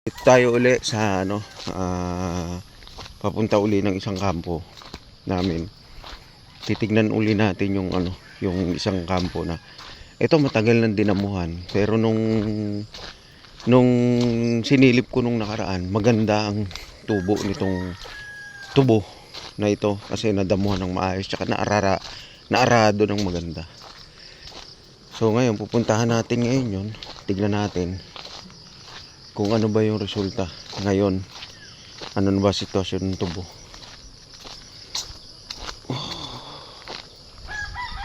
Tayo uli sa papunta uli ng isang kampo namin. Titignan uli natin yung isang kampo na ito matagal nang dinamuhan, pero nung sinilip ko nung nakaraan, maganda ang tubo nitong tubo na ito kasi nadamuhan ng maayos tsaka naarado ng maganda. So ngayon pupuntahan natin ngayon yun. Tignan natin kung ano ba yung resulta ngayon, ano na ba sitwasyon ng tubo.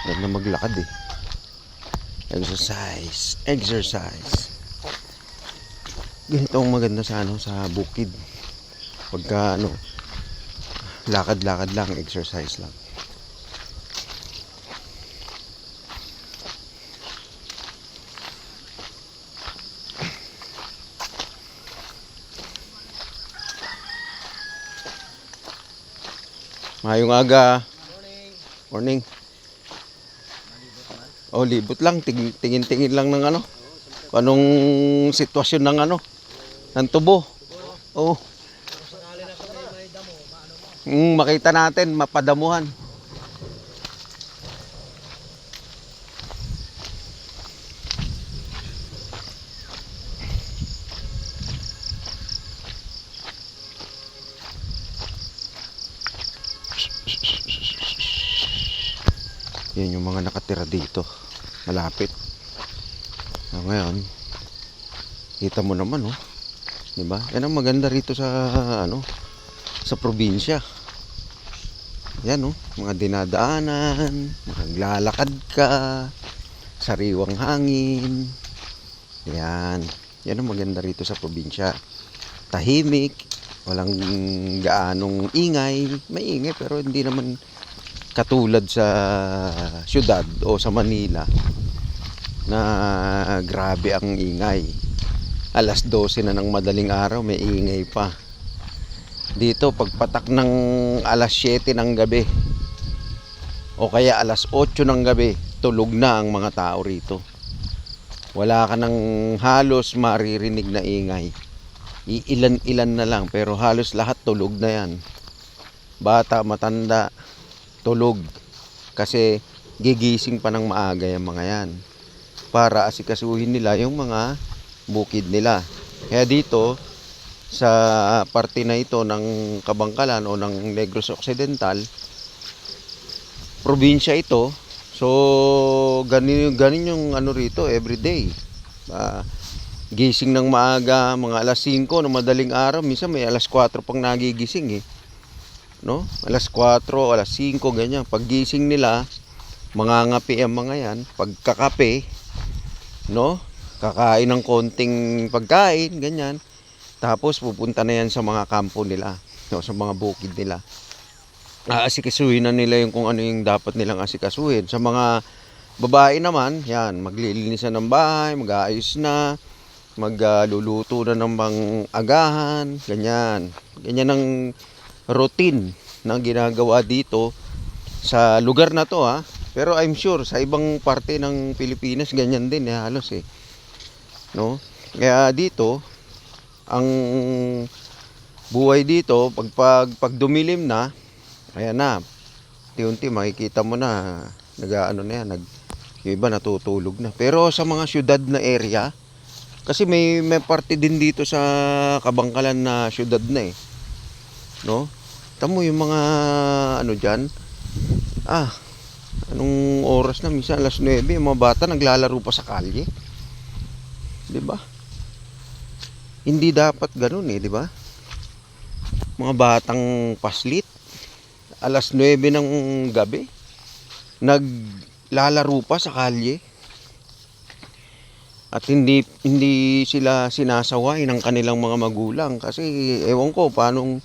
Ganda maglakad eh. Exercise. Ganito ang maganda sa sa bukid. Pagka lakad-lakad lang, exercise lang. Mayong aga. Morning. Oh, libot lang. Tingin-tingin lang ng anong sitwasyon ng ng tubo. Oh. Makita natin, mapadamuhan. Yan yung mga nakatira dito malapit. Ngayon kita mo naman diba? Yan ang maganda rito sa sa probinsya. Yan mga dinadaanan, maglalakad ka, sariwang hangin. Yan ang maganda rito sa probinsya. Tahimik, walang gaanong ingay. May ingay pero hindi naman katulad sa syudad o sa Manila na grabe ang ingay. Alas 12 na ng madaling araw may ingay pa. Dito pagpatak ng alas 7 ng gabi o kaya alas 8 ng gabi, tulog na ang mga tao rito. Wala ka nang halos maririnig na ingay. Iilan-ilan na lang pero halos lahat tulog na yan. Bata, matanda, tulog kasi gigising pa ng maaga yung mga yan para asikasuhin nila yung mga bukid nila. Kaya dito sa parte na ito ng Kabangkalan o ng Negros Occidental, probinsya ito, so ganin yung rito everyday. Gising ng maaga, mga alas 5 ng madaling araw, minsan may alas 4 pang nagigising alas 4, alas 5, ganyan. Paggising nila, mangangapi ang mga yan. Pagkakape, kakain ng konting pagkain, ganyan. Tapos pupunta na yan sa mga kampo nila, sa mga bukid nila. Aasikasuhin na nila yung kung ano yung dapat nilang asikasuhin. Sa mga babae naman, yan, maglilinisan ng bahay, mag-aayos na, magluluto na ng agahan, ganyan. Ganyan ang routine na ginagawa dito sa lugar na to pero I'm sure sa ibang parte ng Pilipinas ganyan din halos kaya dito ang buhay dito pag dumilim na, ayan na, unti-unti makikita mo na yung iba natutulog na. Pero sa mga syudad na area, kasi may parte din dito sa Kabangkalan na syudad na tamo yung mga dyan, anong oras na, minsan alas 9, yung mga bata naglalaro pa sa kalye, diba? Hindi dapat ganun diba? Mga batang paslit, alas 9 ng gabi naglalaro pa sa kalye at hindi sila sinasaway ng kanilang mga magulang kasi ewan ko paanong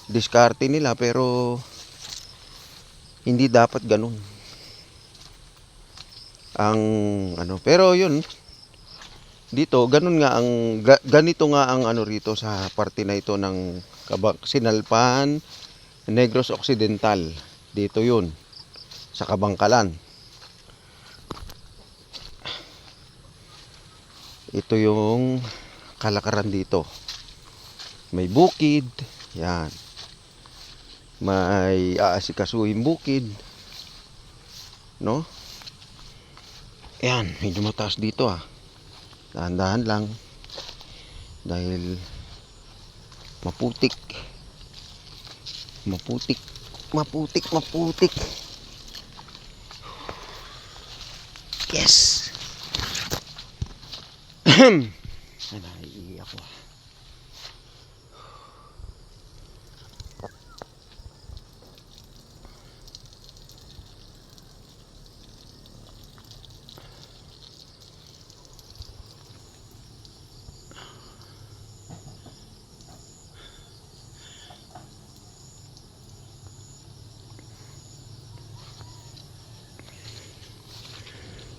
diskarte nila, pero hindi dapat ganun ang pero yun dito ganun nga ganito nga ang rito sa parte na ito ng Sinalpan, Negros Occidental. Dito yun sa Kabangkalan. Ito yung kalakaran dito. may bukid, yan. May aasikasuhin bukid, no? Yan, medyo mataas dito dahan-dahan lang dahil maputik. Yes. Ay, naiiyak ako.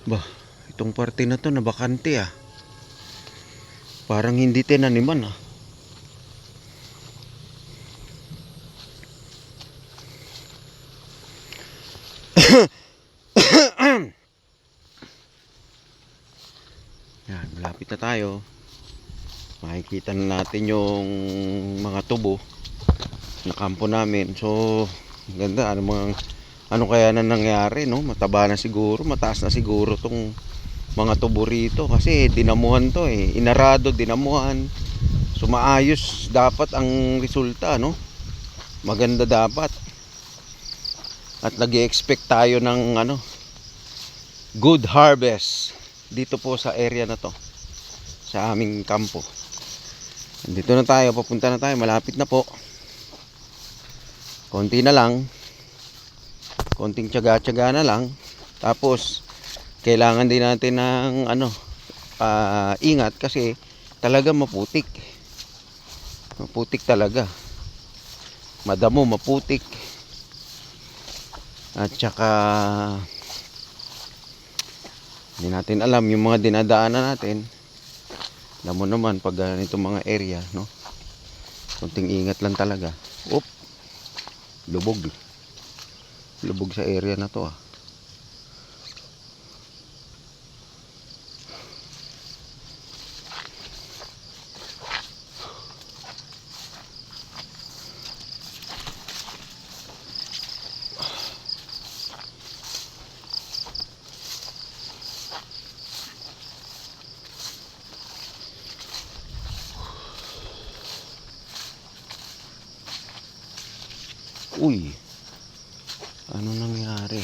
Bah, itong parte na to na bakante Parang hindi tinaniman Yan, malapit na tayo. Makikita na natin yung mga tubo ng kampo namin. So, ganda. Ano kaya na nangyari, no? Mataba na siguro, mataas na siguro tong mga tubo rito. Kasi dinamuhan to Inarado, dinamuhan. So, maayos dapat ang resulta, no? Maganda dapat. At nag-i-expect tayo ng good harvest dito po sa area na to, sa aming kampo. Dito na tayo, papunta na tayo, malapit na po. Konti na lang, konting tiyaga-tiyaga na lang. Tapos kailangan din natin ng ingat kasi talaga maputik talaga, madamo, maputik. At saka hindi natin alam yung mga dinadaanan natin. Alam mo naman pag ganito mga area, no? Konting ingat lang talaga. Lubog sa area na to Uy, ano nangyari?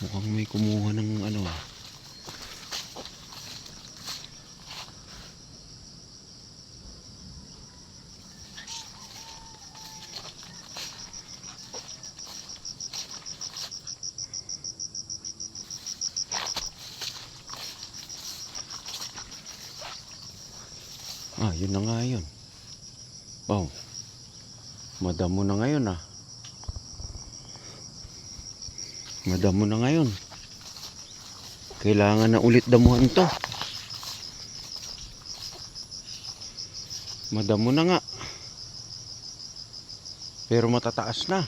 Mukhang may kumuha ng yun na nga yun. Wow, madamo na ngayon madamo na ngayon. Kailangan na ulit damuhan to. Madamo na nga, pero matataas na,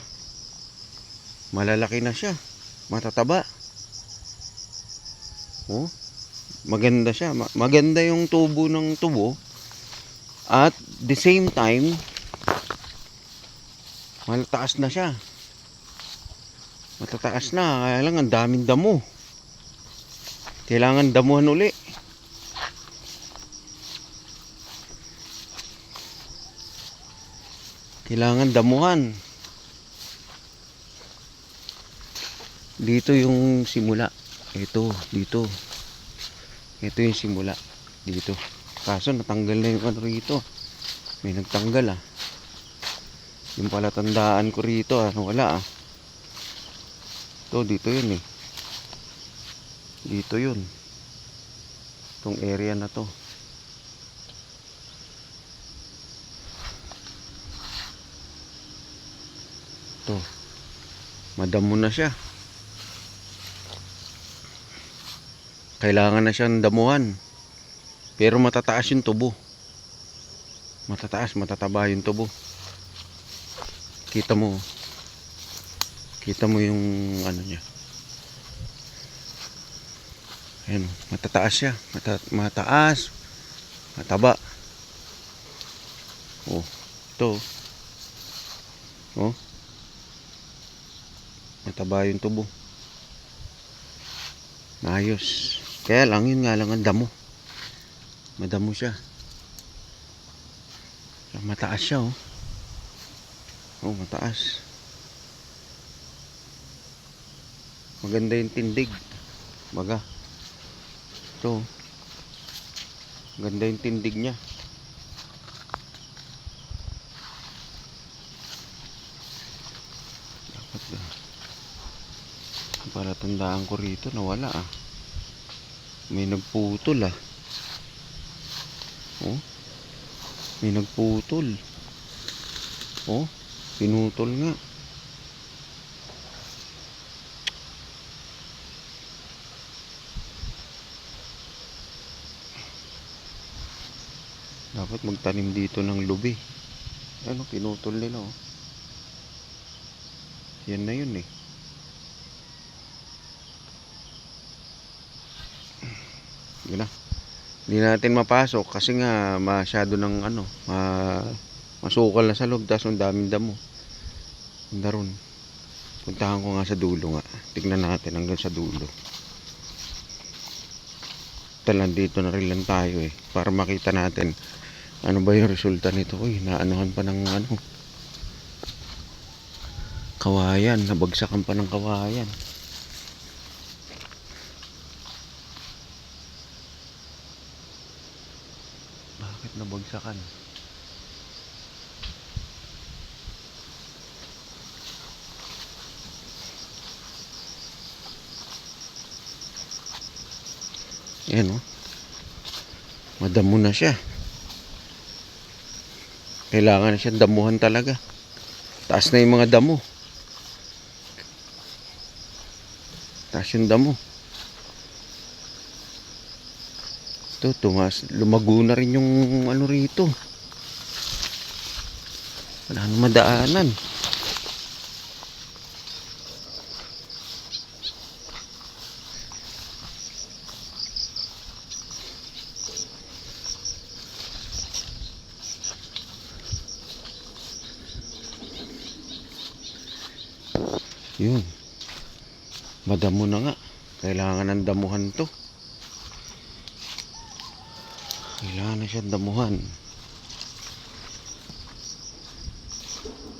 malalaki na siya, matataba. Maganda siya, maganda yung tubo ng tubo. At the same time, matataas na siya. Matataas na, kaya lang ang daming damo. Kailangan damuhan uli. Kailangan damuhan. Dito yung simula. Dito. Ito yung simula. Dito. Kaso natanggal na yung rito. May nagtanggal Yung pala tandaan ko rito wala dito yun Dito yun. Itong area na to. Madamo na siya. Kailangan na siyang damuhan. Pero matataas yung tubo. Matataas, matataba yung tubo. Kita mo. Kita mo yung ano niya. Ayan, matataas siya. Mataas. Mataba. Oh, ito. Oh. Mataba yung tubo. Maayos. Kaya lang, yun nga lang ang damo. Madamo siya. Mataas siya, oh. Oh, mataas. Maganda yung tindig. Baga. Ito. Maganda yung tindig niya. Dapat na. Para tandaan ko rito, nawala ah. May nagputol ah. Oh. May nagputol. Oh. Pinutol nga. Dapat magtanim dito ng lubi. Ano, pinutol nila oh. Yan na yun eh. Yun na. Hindi natin mapasok kasi nga masyado ng ano, masukal na sa loob, tapos ang daming damo. Ang daron. Puntahan ko nga sa dulo nga. Tignan natin hanggang sa dulo. Talan dito na rin lang tayo eh, para makita natin ano ba yung resulta nito. Uy, naanuhan pa ng ano, kawayan, nabagsakan pa ng kawayan. Bakit nabagsakan? Ayan oh. Madamo na siya. Kailangan na siya damuhan talaga. Taas na yung mga damo. Taas yung damo. Ito, tumas. Lumago na rin yung ano rito. Wala na madaanan. Yun. Madamo na nga. Kailangan ng damuhan to. Kailangan na siya damuhan.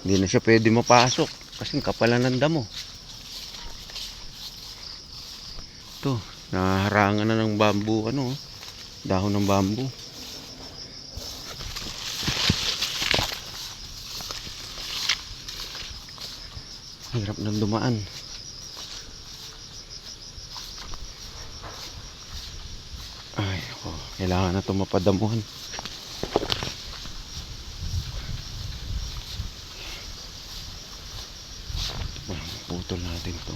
Hindi na siya pwede mapasok kasi kapalan ng damo. Ito, naharangan na ng bamboo, ano, dahon ng bamboo. Hirap nang dumaan. Ay, ako, kailangan na ito mapadamuhan. Putol natin to.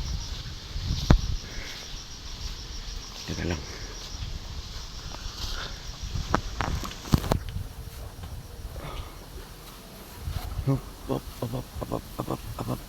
Teka lang. Hop, hop, hop, hop, hop, hop, hop.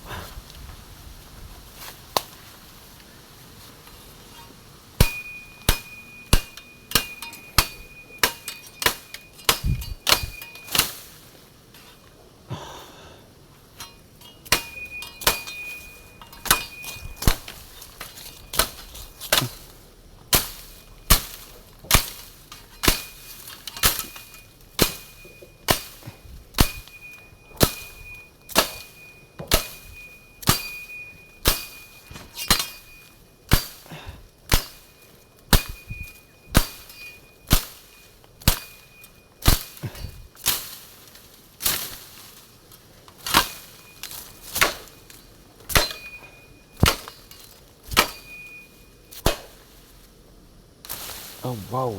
Oh, wow.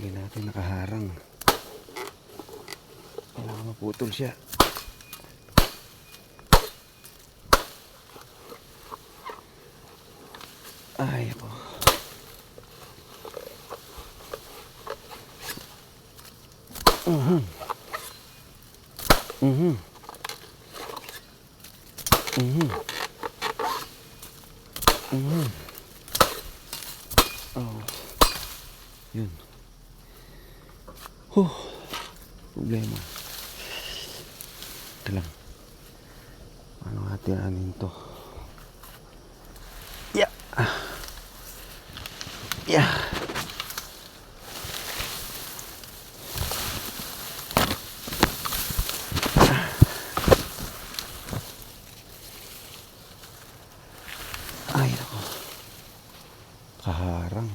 Huli natin nakaharang. Kailangan maputol siya. Ay ako. Mhm. Mhm. Mhm. Mhm. Oh. Yun. Problema. Ito lang. Ano atiranin to? Yeah. Yeah. Ay, ako. Kaharang.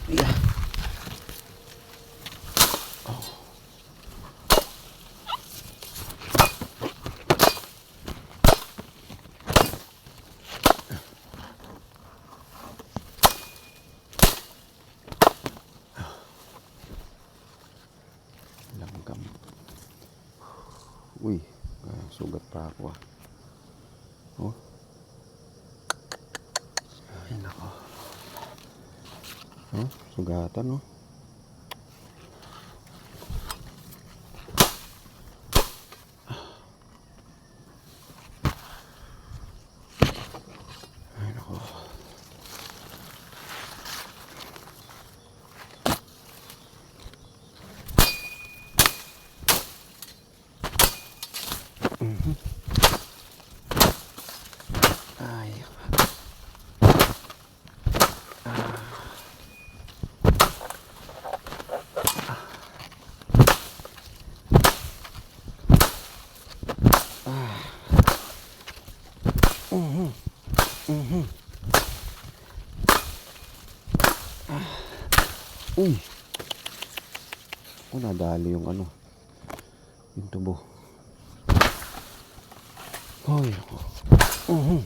Yeah. Langgam. Uy, sugat pa ako ah. Oh. Ay nako. Oh, sugatan oh. Ay nako. Ay. Uy. Oh, nadali yung ano. Yung tubo. Ay nako. Oh.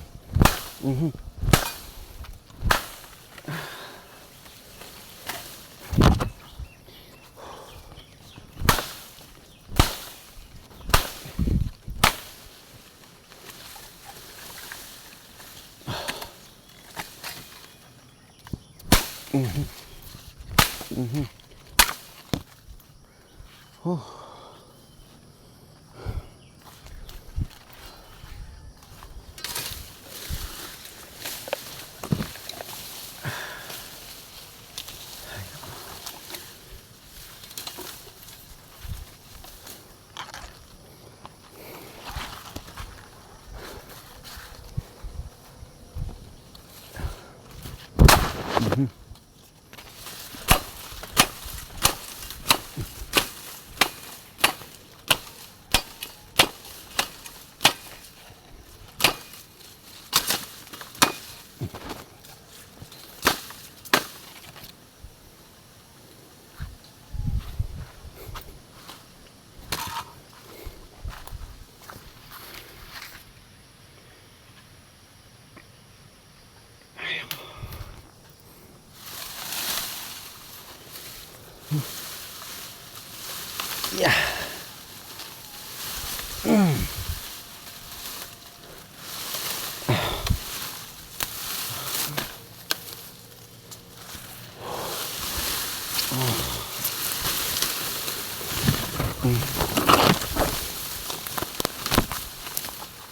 Yeah.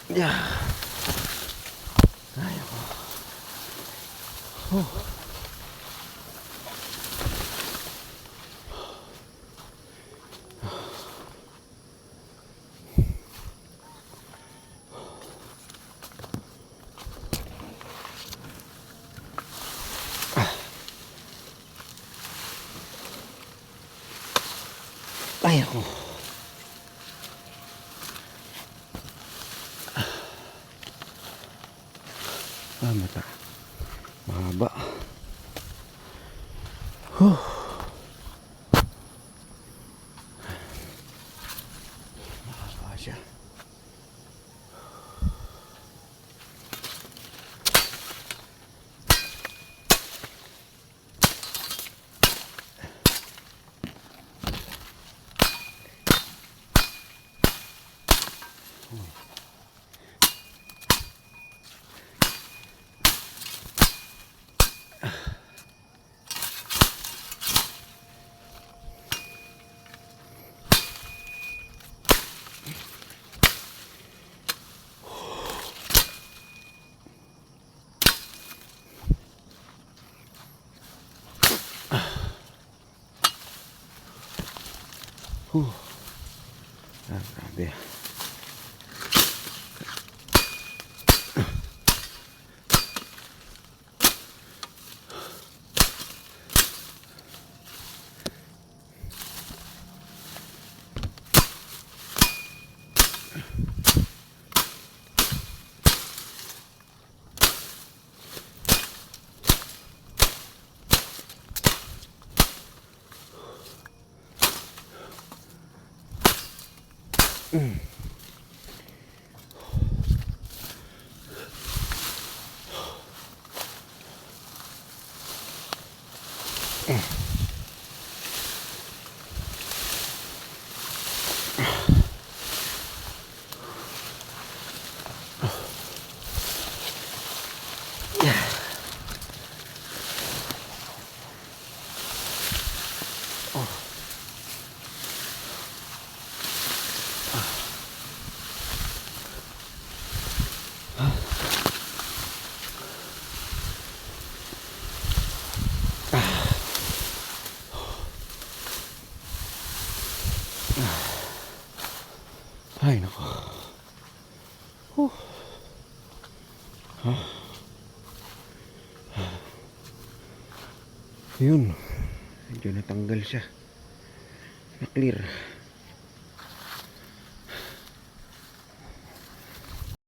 Yeah. Ay, ako. Ay, ako. Mata. Mahaba. Mahaba siya. Grabe. Ay, nako. Yun. Medyo natanggal siya. Na-clear.